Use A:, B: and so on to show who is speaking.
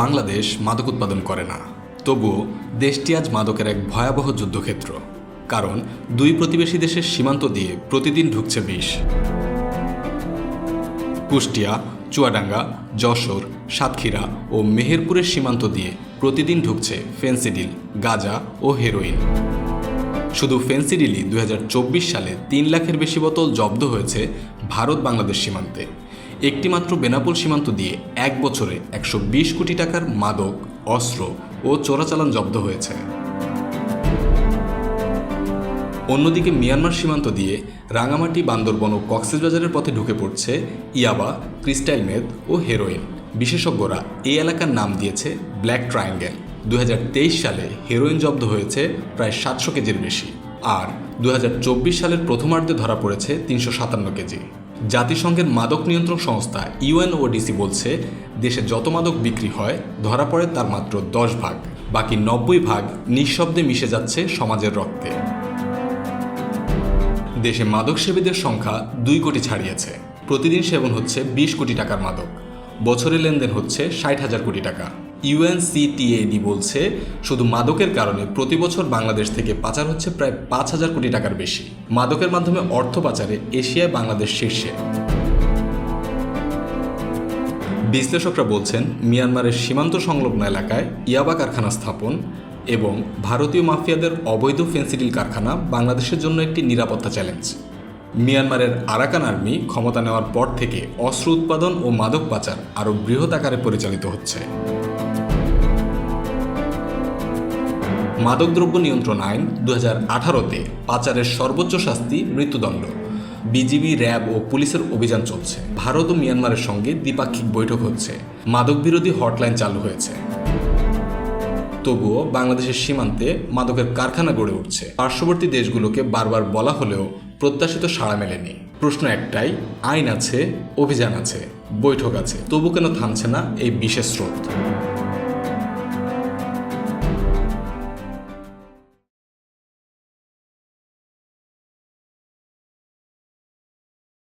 A: বাংলাদেশ মাদক উৎপাদন করে না, তবুও দেশটি আজ মাদকের এক ভয়াবহ যুদ্ধক্ষেত্র। কারণ দুই প্রতিবেশী দেশের সীমান্ত দিয়ে প্রতিদিন ঢুকছে বিষ। কুষ্টিয়া, চুয়াডাঙ্গা, যশোর, সাতক্ষীরা ও মেহেরপুরের সীমান্ত দিয়ে প্রতিদিন ঢুকছে ফেন্সিডিল, গাঁজা ও হেরোইন। শুধু ফেন্সিডিলই 2024 সালে 3 লাখের বেশি বোতল জব্দ হয়েছে ভারত বাংলাদেশ সীমান্তে। একটিমাত্র বেনাপোল সীমান্ত দিয়ে এক বছরে 120 কোটি টাকার মাদক, অস্ত্র ও চোরাচালান জব্দ হয়েছে। অন্যদিকে মিয়ানমার সীমান্ত দিয়ে রাঙামাটি, বান্দরবন ও কক্সবাজারের পথে ঢুকে পড়ছে ইয়াবা, ক্রিস্টাইল মেথ ও হেরোইন। বিশেষজ্ঞরা এই এলাকার নাম দিয়েছে ব্ল্যাক ট্রায়াঙ্গেল। 2023 সালে হেরোইন জব্দ হয়েছে প্রায় 700 কেজির বেশি, আর 2024 সালের প্রথমার্ধে ধরা পড়েছে 357 কেজি। জাতিসংঘের মাদক নিয়ন্ত্রণ সংস্থা UNODC বলছে, দেশে যত মাদক বিক্রি হয় ধরা পড়ে তার মাত্র 10 ভাগ, বাকি 90 ভাগ নিঃশব্দে মিশে যাচ্ছে সমাজের রক্তে। দেশে মাদক সেবীদের সংখ্যা 2 কোটি ছাড়িয়েছে। প্রতিদিন সেবন হচ্ছে 20 কোটি টাকার মাদক। বছরে লেনদেন হচ্ছে 60,000 কোটি টাকা। UNCTAD বলছে, শুধু মাদকের কারণে প্রতি বছর বাংলাদেশ থেকে পাচার হচ্ছে প্রায় 5,000 কোটি টাকার বেশি। মাদকের মাধ্যমে অর্থ পাচারে এশিয়ায় বাংলাদেশ শীর্ষে। বিশ্লেষকরা বলছেন, মিয়ানমারের সীমান্ত সংলগ্ন এলাকায় ইয়াবা কারখানা স্থাপন এবং ভারতীয় মাফিয়াদের অবৈধ ফেন্সিডিল কারখানা বাংলাদেশের জন্য একটি নিরাপত্তা চ্যালেঞ্জ। মিয়ানমারের আরাকান আর্মি ক্ষমতা নেওয়ার পর থেকে অস্ত্র উৎপাদন ও মাদক পাচার আরও বৃহৎ আকারে পরিচালিত হচ্ছে। মাদকদ্রব্য নিয়ন্ত্রণ আইন 2018-তে পাচারের সর্বোচ্চ শাস্তি মৃত্যুদণ্ড। বিজিবি, র্যাব ও পুলিশের অভিযান চলছে। ভারত ও মিয়ানমারের সঙ্গে দ্বিপাক্ষিক বৈঠক হচ্ছে। মাদক বিরোধী হটলাইন চালু হয়েছে। তবুও বাংলাদেশের সীমান্তে মাদকের কারখানা গড়ে উঠছে। পার্শ্ববর্তী দেশগুলোকে বারবার বলা হলেও প্রত্যাশিত সাড়া মেলেনি। প্রশ্ন একটাই, আইন আছে, অভিযান আছে, বৈঠক আছে, তবু কেন থামছে না এই বিশেষ স্রোত?